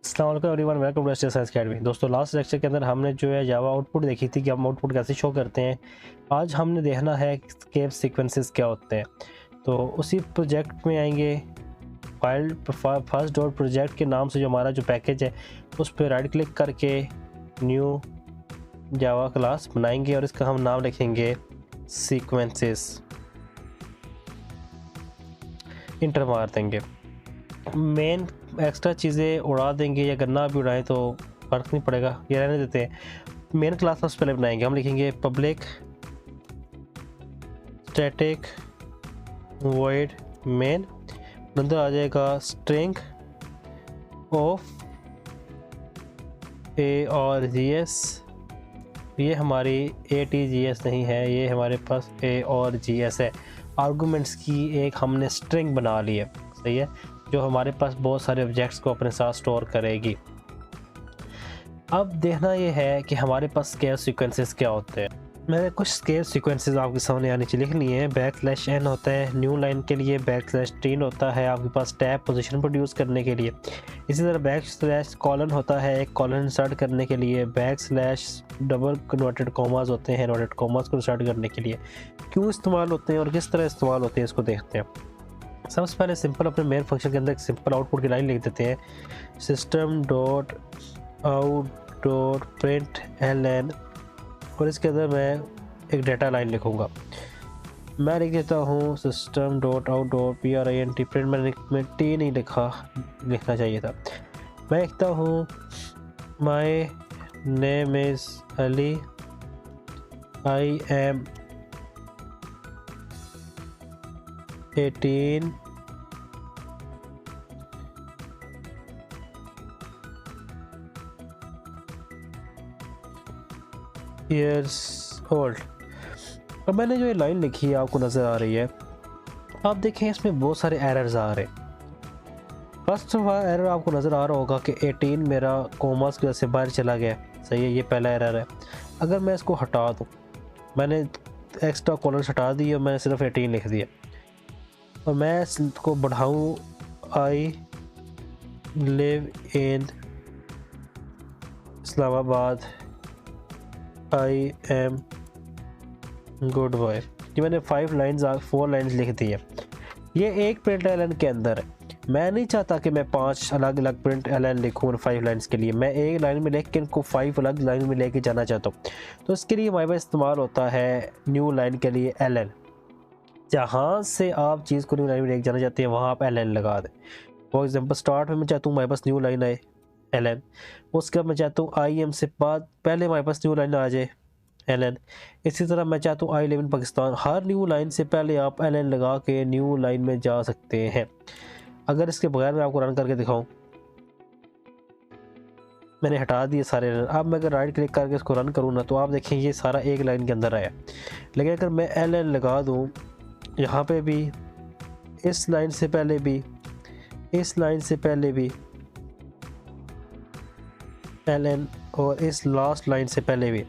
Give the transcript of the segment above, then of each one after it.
अस्सलाम वालेकुम everyone, welcome to S T science academy. दोस्तों, लास्ट लेक्चर के अंदर हमने जो है जावा आउटपुट देखी थी कि हम आउटपुट कैसे शो करते हैं। आज हमने देखना है स्केप सीक्वेंसेस क्या होते हैं। तो उसी प्रोजेक्ट में आएंगे, फाइल फर्स्ट डॉट प्रोजेक्ट के नाम से जो हमारा जो पैकेज है उस पर राइट क्लिक करके न्यू जावा क्लास बनाएंगे और इसका हम नाम लिखेंगे सीक्वेंसेस। इंटर मार देंगे। मेन एक्स्ट्रा चीज़ें उड़ा देंगे या गन्ना भी उड़ाएं तो फ़र्क नहीं पड़ेगा, ये रहने देते हैं। मेन क्लास सबसे पहले बनाएंगे, हम लिखेंगे पब्लिक स्टैटिक वॉइड मेन, अंदर आ जाएगा स्ट्रिंग ऑफ ए और जी एस। ये हमारी ए टी जी एस नहीं है, ये हमारे पास ए और जी एस है। आर्गूमेंट्स की एक हमने स्ट्रिंग बना ली है, सही है, जो हमारे पास बहुत सारे ऑब्जेक्ट्स को अपने साथ स्टोर करेगी। अब देखना ये है कि हमारे पास स्केप सीक्वेंसेस क्या होते हैं। मैंने कुछ स्केप सीक्वेंसेस आपके सामने आने चाहिए लिख लिए हैं। \n होता है न्यू लाइन के लिए, \t होता है आपके पास टैब पोजीशन प्रोड्यूस करने के लिए। इसी तरह \: होता है एक कॉलन इंसर्ट करने के लिए, \: डबल कन्वर्टेड कॉमास होते हैं इन्वर्टेड कॉमास को इंसर्ट करने के लिए। क्यों इस्तेमाल होते हैं और किस तरह इस्तेमाल होते हैं इसको देखते हैं। सबसे पहले सिंपल अपने मेन फंक्शन के अंदर एक सिंपल आउटपुट की लाइन लिख देते हैं, system dot out dot print ln, और इसके अंदर मैं एक डेटा लाइन लिखूँगा। मैं लिख देता हूँ system dot out dot print, print मैंने टी नहीं लिखना चाहिए था। मैं लिखता हूँ my name is Ali, I am 18 years old। अब मैंने जो ये लाइन लिखी है आपको नज़र आ रही है, आप देखें इसमें बहुत सारे एरर्स आ रहे हैं। फर्स्ट एरर आपको नज़र आ रहा होगा कि 18 मेरा कॉमास की वजह से बाहर चला गया, सही है, ये पहला एरर है। अगर मैं इसको हटा दूँ, मैंने एक्स्ट्रा कॉलम्स हटा दी और मैंने सिर्फ 18 लिख दिया, और मैं इसको बढ़ाऊँ I live in Islamabad, I am good boy. ये मैंने 4 लाइन्स लिख दी है। ये एक प्रिंट ln के अंदर है। मैं नहीं चाहता कि मैं 5 अलग अलग प्रिंट ln लिखूँ 5 लाइन्स के लिए, मैं एक लाइन में लिख के इनको 5 अलग लाइन में लेके जाना चाहता हूँ। तो इसके लिए हमारे पास इस्तेमाल होता है न्यू लाइन के लिए ln। जहाँ से आप चीज़ को न्यू लाइन में लेके जाना चाहते हैं वहाँ आप ln लगा दें। फॉर एग्जाम्पल स्टार्ट में मैं चाहता हूँ हमारे पास न्यू लाइन आए ln, उसके बाद मैं चाहता हूँ आई एम से बाद पहले हमारे पास न्यू लाइन आ जाए ln। इसी तरह मैं चाहता हूँ I live in Pakistan, her new line से पहले आप ln लगा के न्यू लाइन में जा सकते हैं। अगर इसके बगैर मैं आपको रन करके दिखाऊं, मैंने हटा दिए सारे रन। अब मैं अगर राइट क्लिक करके इसको रन करूँ ना, तो आप देखें ये सारा एक लाइन के अंदर आया। लेकिन अगर मैं ln लगा दूँ यहाँ पे भी, इस लाइन से पहले भी, इस लाइन से पहले भी ln, और इस लास्ट लाइन से पहले भी,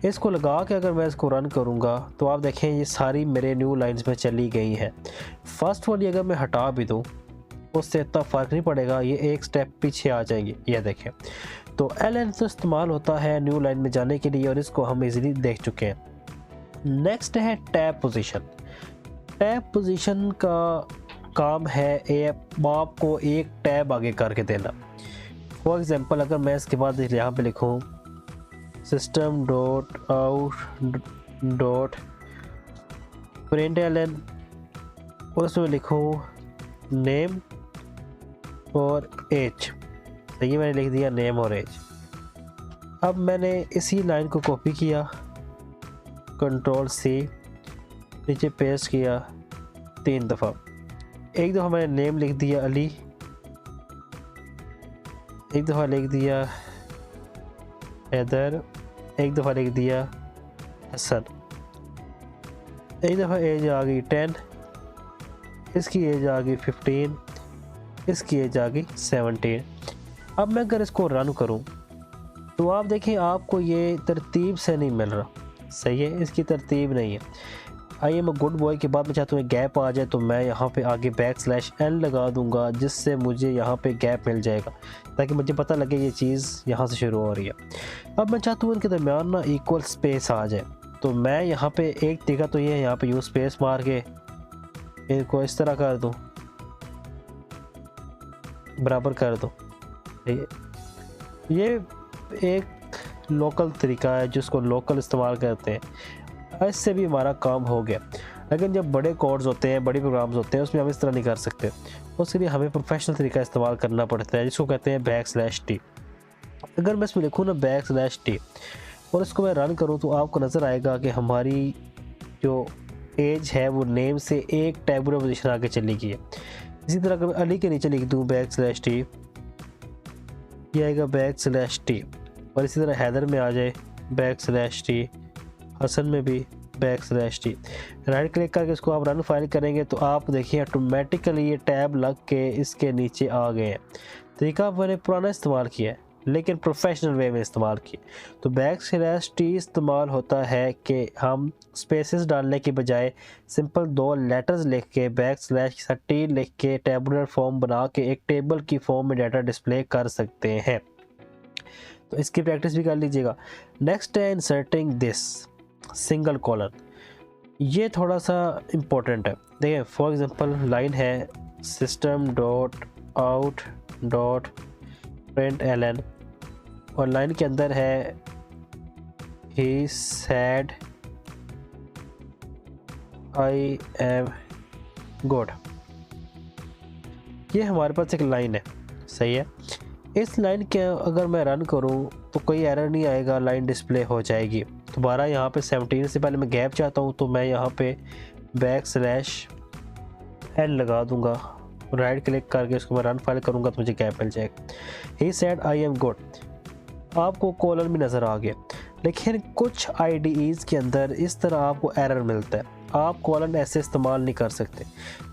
इसको लगा के अगर मैं इसको रन करूँगा तो आप देखें ये सारी मेरे न्यू लाइंस में चली गई हैं। फर्स्ट वाली अगर मैं हटा भी दूँ उससे इतना फ़र्क नहीं पड़ेगा, ये एक स्टेप पीछे आ जाएंगी, ये देखें। तो ln तो इस्तेमाल होता है न्यू लाइन में जाने के लिए और इसको हम इजीली देख चुके हैं। नेक्स्ट है टैब पोजीशन। टैब पोजीशन का काम है आपको एक टैब आगे करके देना। फॉर एग्जांपल अगर मैं इसके बाद यहाँ पे लिखूँ system dot out dot print ln, और उसमें लिखूँ नेम और एज, तो ये मैंने लिख दिया नेम और एज। अब मैंने इसी लाइन को कॉपी किया, कंट्रोल C, नीचे पेस्ट किया 3 दफ़ा। एक दफ़ा मैंने नेम लिख दिया अली, एक दफ़ा लिख दिया हैदर, एक दफ़ा लिख दिया हसन, एक दफ़ा एज आ गई 10, इसकी एज आ गई 15, इसकी एज आ गई 17। अब मैं अगर इसको रन करूं तो आप देखिए आपको ये तरतीब से नहीं मिल रहा, सही है, इसकी तरतीब नहीं है। I am a good boy के बाद मैं चाहता हूँ गैप आ जाए, तो मैं यहाँ पे आगे \n लगा दूंगा, जिससे मुझे यहाँ पे गैप मिल जाएगा ताकि मुझे पता लगे ये चीज़ यहाँ से शुरू हो रही है। अब मैं चाहता हूँ इनके दरमियान ना इक्वल स्पेस आ जाए, तो मैं यहाँ पे एक तरीका तो ये है, यहाँ पे यूज स्पेस मार के इनको इस तरह कर दूँ, बराबर कर दो। ये एक लोकल तरीका है जिसको लोकल इस्तेमाल करते हैं, इससे भी हमारा काम हो गया। लेकिन जब बड़े कोड्स होते हैं, बड़ी प्रोग्राम्स होते हैं, उसमें हम इस तरह नहीं कर सकते, उसके लिए हमें प्रोफेशनल तरीका इस्तेमाल करना पड़ता है जिसको कहते हैं \t। अगर मैं इसमें लिखूँ ना \t और इसको मैं रन करूँ, तो आपको नज़र आएगा कि हमारी जो एज है वो नेम से एक टैबुलर पोजीशन आगे चली गई है। इसी तरह अगर मैं अली के नीचे लिख दूँ \t, ये आएगा \t, और इसी तरह हैदर में आ जाए \t, हसन में भी \t। राइट क्लिक करके इसको आप रन फाइल करेंगे तो आप देखिए ऑटोमेटिकली ये टैब लग के इसके नीचे आ गए हैं। तरीका मैंने पुराना इस्तेमाल किया है लेकिन प्रोफेशनल वे में इस्तेमाल किया। तो \t इस्तेमाल होता है कि हम स्पेसेस डालने की बजाय सिंपल 2 लेटर्स लिख के \t लिख के टेबुलर फॉर्म बना के एक टेबल की फॉर्म में डाटा डिस्प्ले कर सकते हैं। तो इसकी प्रैक्टिस भी कर लीजिएगा। नेक्स्ट है इंसर्टिंग दिस सिंगल कॉलन। ये थोड़ा सा इम्पोर्टेंट है। देखिए फॉर एग्जांपल लाइन है system.out.println और लाइन के अंदर है he said I am good। ये हमारे पास एक लाइन है, सही है। इस लाइन के अगर मैं रन करूं तो कोई एरर नहीं आएगा, लाइन डिस्प्ले हो जाएगी। दोबारा यहाँ पे 17 से पहले मैं गैप चाहता हूँ, तो मैं यहाँ पे \n लगा दूंगा, राइट क्लिक करके इसको मैं रन फाइल करूँगा तो मुझे गैप मिल जाएगा। He said I am good, आपको कॉलन भी नज़र आ गया। लेकिन कुछ IDEs के अंदर इस तरह आपको एरर मिलता है, आप कॉलन ऐसे इस्तेमाल नहीं कर सकते।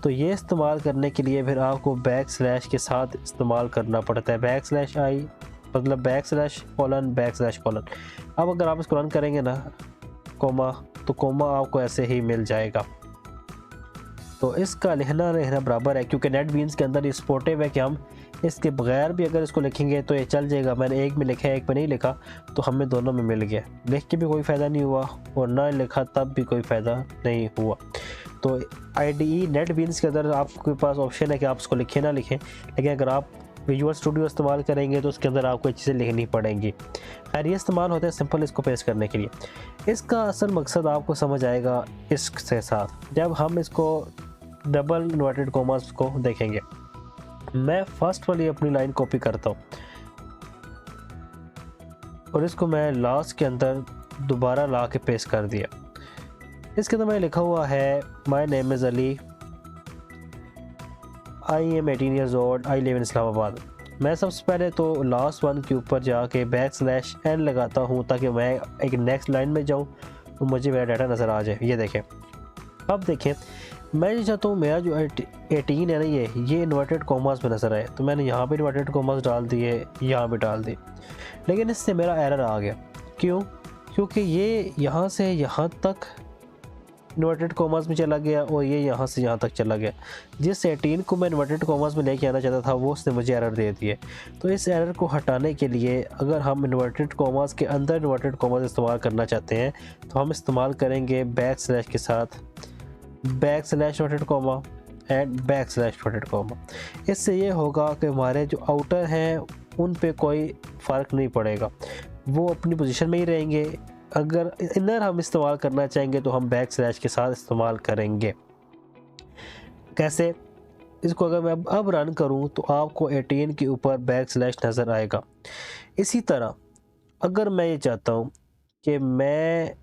तो ये इस्तेमाल करने के लिए फिर आपको \/ के साथ इस्तेमाल करना पड़ता है, \i मतलब \:colon। अब अगर आप इसको रन करेंगे ना कोमा, तो कोमा आपको ऐसे ही मिल जाएगा। तो इसका लिखना बराबर है, क्योंकि नेटबीन्स के अंदर ये सपोर्टिव है कि हम इसके बगैर भी अगर इसको लिखेंगे तो ये चल जाएगा। मैंने एक में लिखा है, एक में नहीं लिखा, तो हमें दोनों में मिल गया। लिख के भी कोई फ़ायदा नहीं हुआ और ना लिखा तब भी कोई फ़ायदा नहीं हुआ। तो IDE नेटबीन्स के अंदर आपके पास ऑप्शन है कि आप इसको लिखें ना लिखें, लेकिन अगर आप विजुअल स्टूडियो इस्तेमाल करेंगे तो उसके अंदर आपको चीज़ें लिखनी पड़ेंगी। खैर ये इस्तेमाल होता है सिंपल इसको पेश करने के लिए। इसका असल मकसद आपको समझ आएगा इसके साथ जब हम इसको डबल इन्वर्टेड कॉमास को देखेंगे। मैं फर्स्ट वाली अपनी लाइन कॉपी करता हूँ और इसको मैं लास्ट के अंदर दोबारा ला के पेस्ट कर दिया। इसके अंदर मैं लिखा हुआ है my name is Ali, I am 18 years old, I live in Islamabad. मैं सबसे पहले तो लास्ट वन के ऊपर जाके \n लगाता हूँ ताकि मैं एक नेक्स्ट लाइन में जाऊँ तो मुझे मेरा डाटा नज़र आ जाए। ये देखें, अब देखें मैं जो चाहता हूँ मेरा जो 18 है ना ये इन्वर्टेड कॉमास में नज़र आए, तो मैंने यहाँ पे इन्वर्टेड कॉमास डाल दिए, यहाँ पे डाल दिए, लेकिन इससे मेरा एरर आ गया। क्यों? क्योंकि ये यहाँ से यहाँ तक इन्वर्टेड कॉमास में चला गया और ये यहाँ से यहाँ तक चला गया। जिस 18 को मैं इन्वर्टेड कॉमास में लेके आना चाहता था वो उसने मुझे एरर दे दिए। तो इस एरर को हटाने के लिए अगर हम इन्वर्टेड कॉमास के अंदर इन्वर्टेड कॉमास इस्तेमाल करना चाहते हैं तो हम इस्तेमाल करेंगे \/ के साथ \inverted comma and \inverted comma। इससे ये होगा कि हमारे जो आउटर हैं उन पे कोई फ़र्क नहीं पड़ेगा, वो अपनी पोजीशन में ही रहेंगे। अगर इनर हम इस्तेमाल करना चाहेंगे तो हम \/ के साथ इस्तेमाल करेंगे। कैसे? इसको अगर मैं अब रन करूं तो आपको 18 के ऊपर \/ नज़र आएगा। इसी तरह अगर मैं ये चाहता हूं कि मैं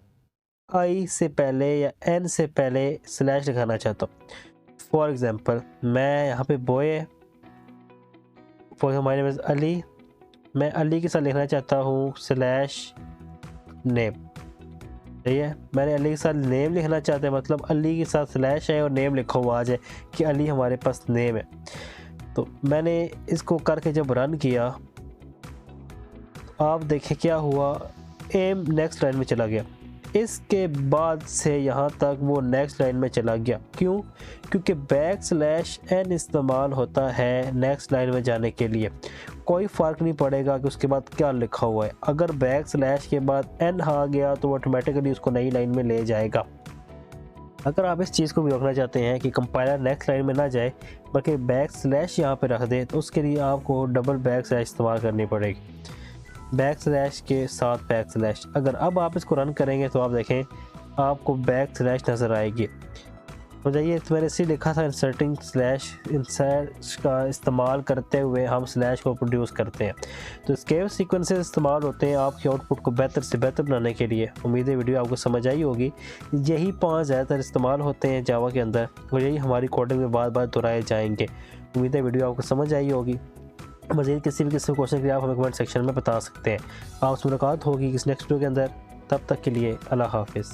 I से पहले या N से पहले स्लैश लगाना चाहता हूँ, फॉर एग्ज़ाम्पल मैं यहाँ पे boy, for my name is Ali, मैं अली के साथ लिखना चाहता हूँ /नेम। सही है, मैंने अली के साथ नेम लिखना चाहते हैं, मतलब अली के साथ स्लैश है और नेम लिखा हुआ आ जाए कि अली हमारे पास नेम है। तो मैंने इसको करके जब रन किया आप देखें क्या हुआ, एम नेक्स्ट लाइन में चला गया। इसके बाद से यहाँ तक वो नेक्स्ट लाइन में चला गया। क्यों? क्योंकि \n इस्तेमाल होता है नेक्स्ट लाइन में जाने के लिए। कोई फ़र्क नहीं पड़ेगा कि उसके बाद क्या लिखा हुआ है, अगर \n के बाद n आ गया तो ऑटोमेटिकली उसको नई लाइन में ले जाएगा। अगर आप इस चीज़ को भी रोकना चाहते हैं कि कंपाइलर नेक्स्ट लाइन में ना जाए बल्कि यहाँ पे रख दे, तो उसके लिए आपको डबल / इस्तेमाल करनी पड़ेगी, / के साथ \। अगर अब आप इसको रन करेंगे तो आप देखें आपको \/ नज़र आएगी। तो जाइए, तो मैंने इसी लिखा था इंसर्टिंग इंसर्ट का इस्तेमाल करते हुए हम स्लैश को प्रोड्यूस करते हैं। तो स्केप सीक्वेंसेस इस्तेमाल होते हैं आपके आउटपुट को बेहतर से बेहतर बनाने के लिए। उम्मीद है वीडियो आपको समझ आई होगी। यही 5 ज़्यादातर इस्तेमाल होते हैं जावा के अंदर और यही हमारी कोडिंग में बार बार दोहराए जाएंगे। उम्मीद है वीडियो आपको समझ आई होगी। मज़ीद किसी भी किस्म क्वेश्चन के लिए आप हमें कमेंट सेक्शन में बता सकते हैं। आपसे मुलाकात होगी किसी नेक्स्ट वीडियो के अंदर। तब तक के लिए अल्लाह हाफिज़।